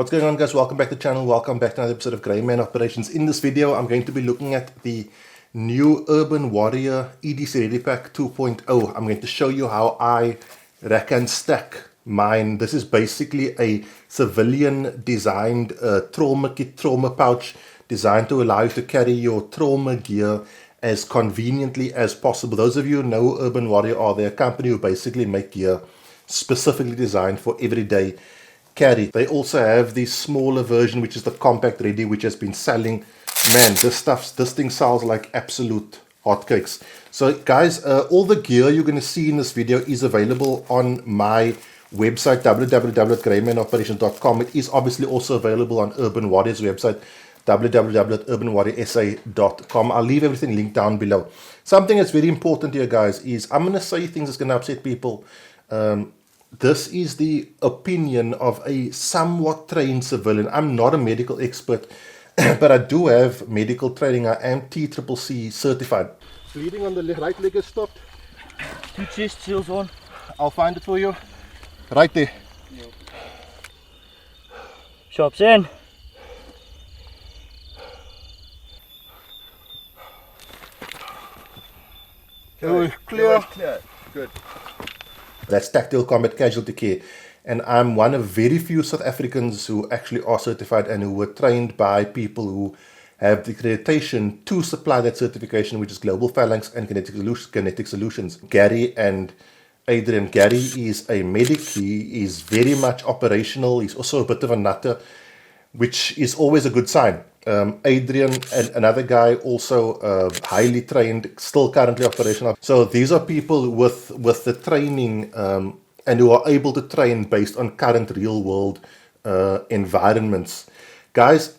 What's going on, guys? Welcome back to the channel. Welcome back to another episode of Grey Man Operations. In this video, I'm going to be looking at the new Urban Warrior EDC'er Ready Pack 2.0. I'm going to show you how I rack and stack mine. This is basically a civilian designed trauma kit, trauma pouch designed to allow you to carry your trauma gear as conveniently as possible. Those of you who know Urban Warrior are a company who basically make gear specifically designed for everyday carry. They also have the smaller version, which is the compact ready, which has been selling. Man, this thing sells like absolute hotcakes. So guys, all the gear you're going to see in this video is available on my website, www.greymanoperation.com. It is obviously also available on Urban Warrior's website, www.urbanwarriorsa.com. I'll leave everything linked down below. Something that's very important here, guys, is I'm going to say things that's going to upset people. This is the opinion of a somewhat trained civilian. I'm not a medical expert, but I do have medical training. I am TCCC certified. Bleeding on the right leg is stopped. 2 chest seals on. I'll find it for you. Right there. Yep. Shops in. Okay, clear. Good. That's tactical combat casualty care, and I'm one of very few South Africans who actually are certified and who were trained by people who have the accreditation to supply that certification, which is Global Phalanx and Kinetic Solutions. Gary and Adrian. Gary is a medic. He is very much operational. He's also a bit of a nutter, which is always a good sign. Adrian and another guy, also highly trained, still currently operational. So these are people with the training and who are able to train based on current real world environments. Guys,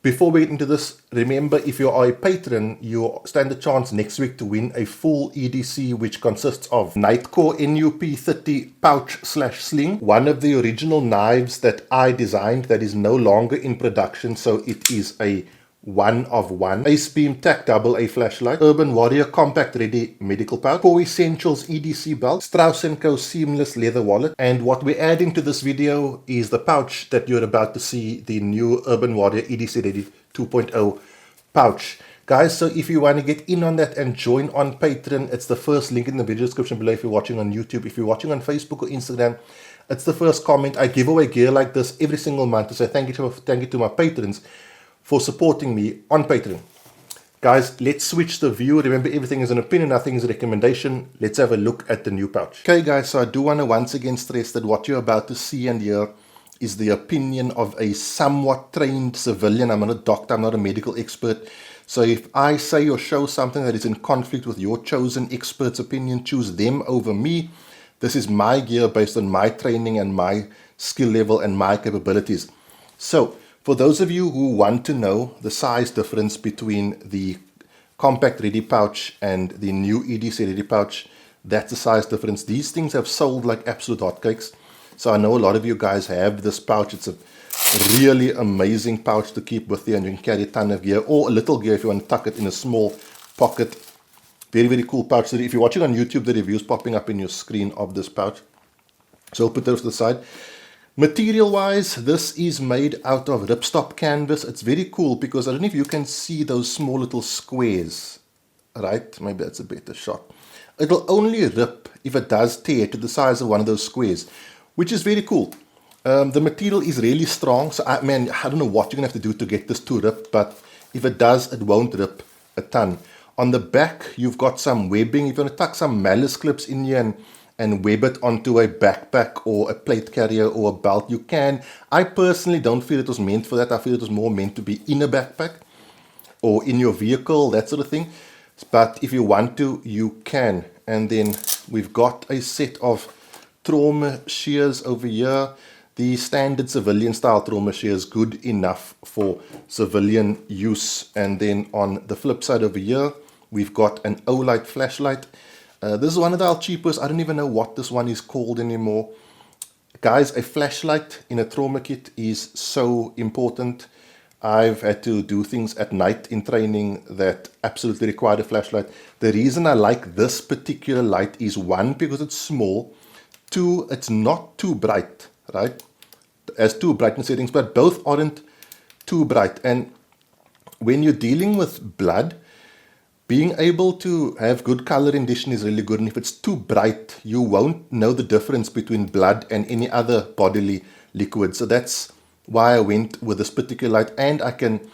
before we get into this, remember, if you are a patron, you stand a chance next week to win a full EDC, which consists of Nightcore NUP30 pouch/sling, one of the original knives that I designed that is no longer in production, so it is a one of one. Ace Beam Tac AA flashlight, Urban Warrior compact ready medical pouch, 4 Essentials EDC belt, Strauss & Co seamless leather wallet, and what we're adding to this video is the pouch that you're about to see, the new Urban Warrior EDC'er Ready 2.0 pouch. Guys, so if you want to get in on that and join on Patreon, it's the first link in the video description below if you're watching on YouTube. If you're watching on Facebook or Instagram, it's the first comment. I give away gear like this every single month to say thank you to my patrons for supporting me on Patreon. Guys, let's switch the view. Remember, everything is an opinion, nothing is a recommendation. Let's have a look at the new pouch. Okay, guys, so I do want to once again stress that what you're about to see and hear is the opinion of a somewhat trained civilian. I'm not a doctor, I'm not a medical expert. So if I say or show something that is in conflict with your chosen expert's opinion, choose them over me. This is my gear based on my training and my skill level and my capabilities. So, for those of you who want to know the size difference between the compact ready pouch and the new EDC'er Ready pouch, that's the size difference. These things have sold like absolute hotcakes. So I know a lot of you guys have this pouch. It's a really amazing pouch to keep with you, and you can carry a ton of gear or a little gear if you want to tuck it in a small pocket. Very, very cool pouch. So if you're watching on YouTube, the reviews popping up in your screen of this pouch. So I'll put those to the side. Material wise, this is made out of ripstop canvas. It's very cool because I don't know if you can see those small little squares, right? Maybe that's a better shot. It'll only rip if it does tear to the size of one of those squares, which is very cool. The material is really strong, so I don't know what you're gonna have to do to get this to rip, but if it does, it won't rip a ton. On the back, you've got some webbing. If you want to tuck some malice clips in here and web it onto a backpack or a plate carrier or a belt, you can. I personally don't feel it was meant for that. I feel it was more meant to be in a backpack or in your vehicle, that sort of thing. But if you want to, you can. And then we've got a set of trauma shears over here. The standard civilian style trauma shears, good enough for civilian use. And then on the flip side over here, we've got an Olight flashlight. This is one of the cheapest. I don't even know what this one is called anymore. Guys, a flashlight in a trauma kit is so important. I've had to do things at night in training that absolutely required a flashlight. The reason I like this particular light is, one, because it's small. Two, it's not too bright, right? has two brightness settings, but both aren't too bright. And when you're dealing with blood, being able to have good color rendition is really good. And if it's too bright, you won't know the difference between blood and any other bodily liquid. So that's why I went with this particular light. And I can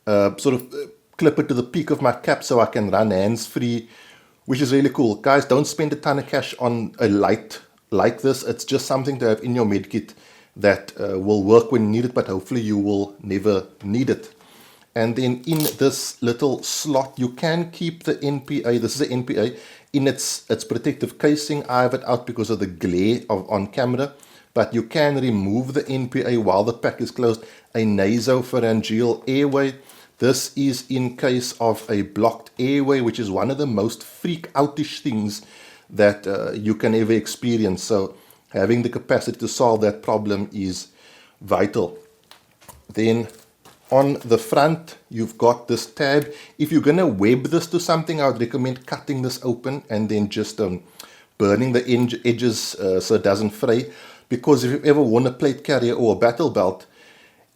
sort of clip it to the peak of my cap so I can run hands-free, which is really cool. Guys, don't spend a ton of cash on a light like this. It's just something to have in your medkit that will work when you need it, but hopefully you will never need it. And then in this little slot, you can keep the NPA. This is an NPA in its protective casing. I have it out because of the glare on camera, but you can remove the NPA while the pack is closed. A nasopharyngeal airway. This is in case of a blocked airway, which is one of the most freak-outish things that you can ever experience. So having the capacity to solve that problem is vital. Then on the front, you've got this tab. If you're going to web this to something, I would recommend cutting this open and then just burning the edges so it doesn't fray. Because if you've ever worn a plate carrier or a battle belt,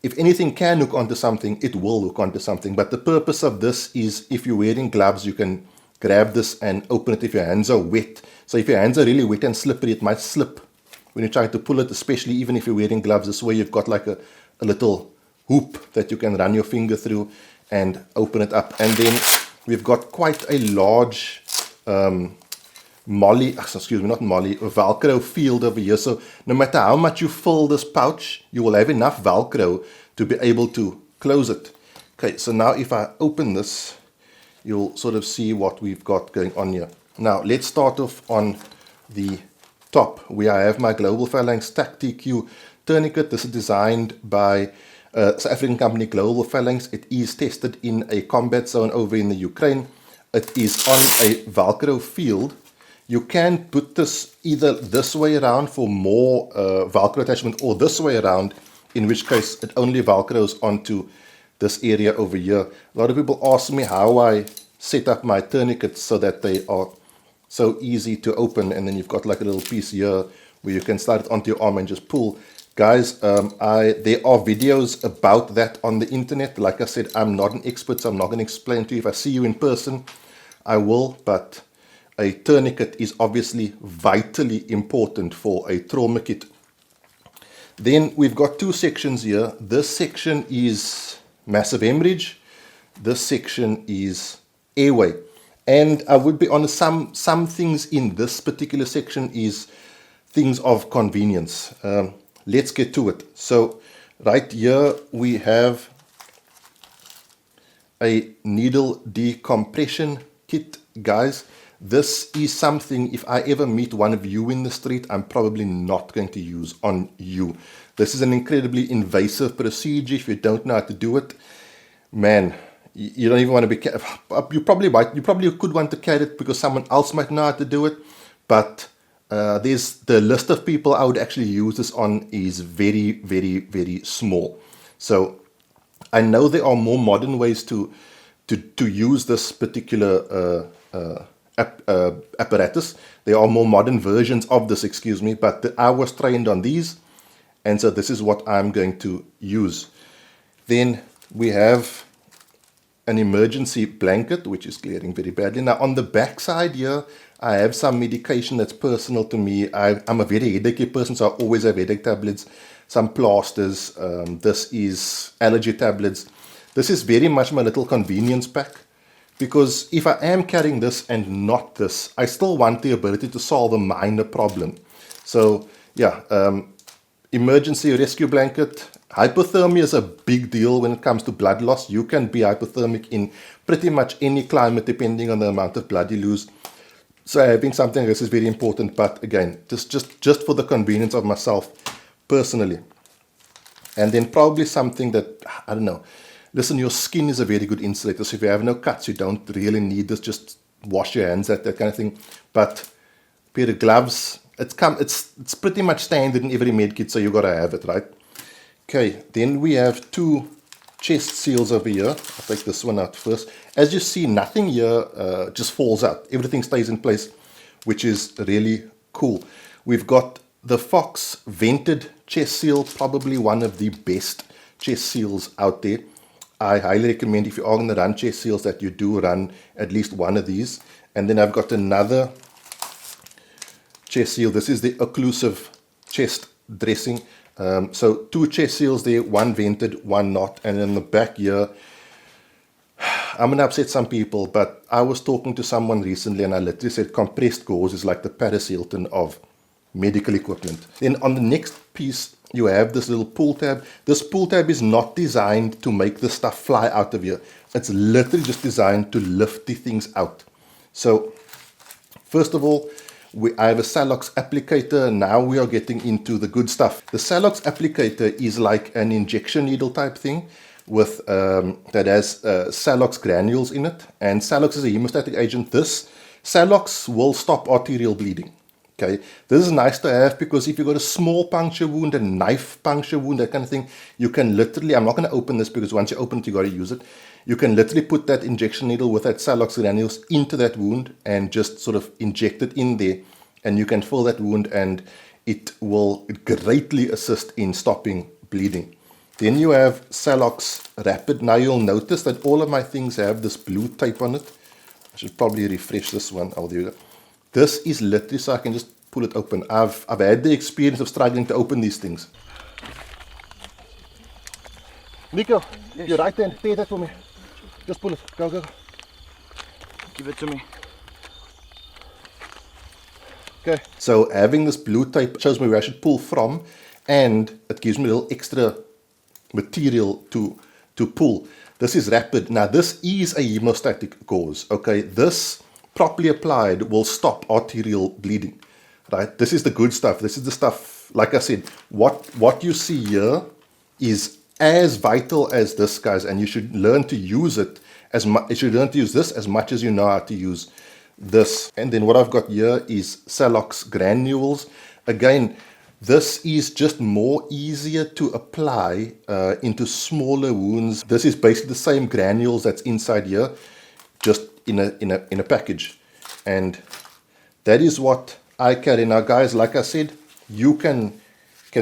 if anything can hook onto something, it will hook onto something. But the purpose of this is if you're wearing gloves, you can grab this and open it if your hands are wet. So if your hands are really wet and slippery, it might slip when you're trying to pull it, especially even if you're wearing gloves. This way you've got like a little hoop that you can run your finger through and open it up. And then we've got quite a large Velcro field over here. So no matter how much you fill this pouch, you will have enough Velcro to be able to close it. Okay, so now if I open this, you'll sort of see what we've got going on here. Now let's start off on the top where I have my Global Phalanx TAC TQ tourniquet. This is designed by South African company Global Phalanx. It is tested in a combat zone over in the Ukraine. It is on a Velcro field. You can put this either this way around for more Velcro attachment or this way around, in which case it only Velcros onto this area over here. A lot of people ask me how I set up my tourniquets so that they are so easy to open, and then you've got like a little piece here where you can slide it onto your arm and just pull. Guys, there are videos about that on the internet. Like I said, I'm not an expert, so I'm not going to explain to you. If I see you in person, I will, but a tourniquet is obviously vitally important for a trauma kit. Then we've got two sections here. This section is massive hemorrhage. This section is airway. And I would be honest, some things in this particular section is things of convenience. Let's get to it. So right here we have a needle decompression kit, guys. This is something, if I ever meet one of you in the street, I'm probably not going to use on you. This is an incredibly invasive procedure. If you don't know how to do it, man, you don't even want to be, you probably could want to carry it because someone else might know how to do it, but there's the list of people I would actually use this on is very, very, very small. So I know there are more modern ways to use this particular apparatus. There are more modern versions of this, excuse me, but I was trained on these, and so this is what I'm going to use. Then we have an emergency blanket, which is clearing very badly. Now on the back side here, I have some medication that's personal to me. I'm a very headachy person, so I always have headache tablets, some plasters. This is allergy tablets. This is very much my little convenience pack, because if I am carrying this and not this, I still want the ability to solve a minor problem. So yeah, emergency rescue blanket. Hypothermia is a big deal when it comes to blood loss. You can be hypothermic in pretty much any climate depending on the amount of blood you lose. So having something like this is very important, but again, just for the convenience of myself personally. And then probably something that, I don't know, listen, your skin is a very good insulator, so if you have no cuts, you don't really need this, just wash your hands, that kind of thing. But a pair of gloves, it's pretty much standard in every med kit, so you gotta have it, right? Okay, then we have two chest seals over here. I'll take this one out first. As you see, nothing here just falls out. Everything stays in place, which is really cool. We've got the Fox vented chest seal, probably one of the best chest seals out there. I highly recommend, if you are going to run chest seals, that you do run at least one of these. And then I've got another chest seal. This is the occlusive chest dressing. So 2 chest seals there, one vented, one not. And in the back here, I'm going to upset some people, but I was talking to someone recently and I literally said compressed gauze is like the Paris Hilton of medical equipment. Then on the next piece, you have this little pull tab. This pull tab is not designed to make the stuff fly out of here. It's literally just designed to lift the things out. So first of all, I have a Salox applicator. Now we are getting into the good stuff. The Salox applicator is like an injection needle type thing with that has Salox granules in it. And Salox is a hemostatic agent. This Salox will stop arterial bleeding. Okay, this is nice to have because if you've got a small puncture wound, a knife puncture wound, that kind of thing, you can literally, I'm not going to open this because once you open it, you got to use it. You can literally put that injection needle with that Salox granules into that wound and just sort of inject it in there, and you can fill that wound and it will greatly assist in stopping bleeding. Then you have Salox Rapid. Now you'll notice that all of my things have this blue tape on it. I should probably refresh this one. Oh, there you go. This is literally so I can just pull it open. I've had the experience of struggling to open these things. Nico, yes. You're right there. Pay that for me. Just pull it. Go, go, go. Give it to me. Okay. So having this blue tape shows me where I should pull from, and it gives me a little extra material to pull. This is Rapid. Now this is a hemostatic gauze. Okay. This properly applied will stop arterial bleeding, right? This is the good stuff. This is the stuff, like I said, what you see here is as vital as this, guys, and you should learn to use it as much. You should learn to use this as much as you know how to use this. And then what I've got here is Salox granules. Again, this is just more easier to apply into smaller wounds. This is basically the same granules that's inside here, just in a package. And that is what I carry. Now guys, like I said, you can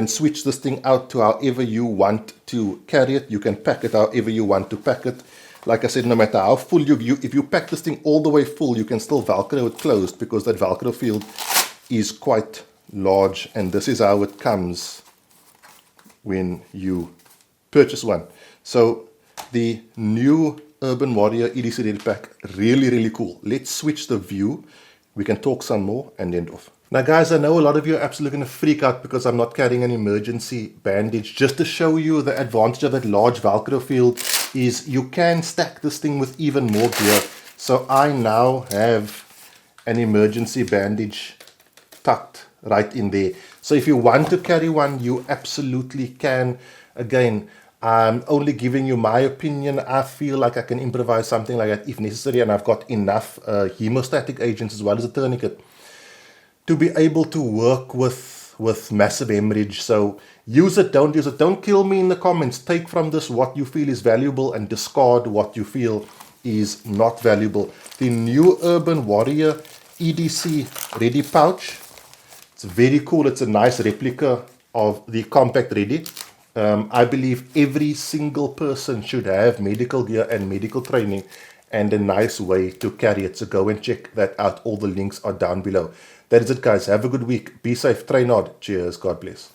switch this thing out to however you want to carry it. You can pack it however you want to pack it. Like I said, no matter how full if you pack this thing all the way full, you can still Velcro it closed because that Velcro field is quite large. And this is how it comes when you purchase one. So the new Urban Warrior EDC'er Ready Pack, really cool. Let's switch the view. We can talk some more and end off. Now guys, I know a lot of you are absolutely going to freak out because I'm not carrying an emergency bandage. Just to show you the advantage of that large Velcro field is you can stack this thing with even more gear. So I now have an emergency bandage tucked right in there. So if you want to carry one, you absolutely can. Again, I'm only giving you my opinion. I feel like I can improvise something like that if necessary, and I've got enough hemostatic agents as well as a tourniquet to be able to work with massive hemorrhage. So use it, don't use it. Don't kill me in the comments. Take from this what you feel is valuable and discard what you feel is not valuable. The new Urban Warrior EDC Ready pouch. It's very cool. It's a nice replica of the Compact Ready. I believe every single person should have medical gear and medical training and a nice way to carry it. So go and check that out. All the links are down below. That is it, guys. Have a good week. Be safe. Train hard. Cheers. God bless.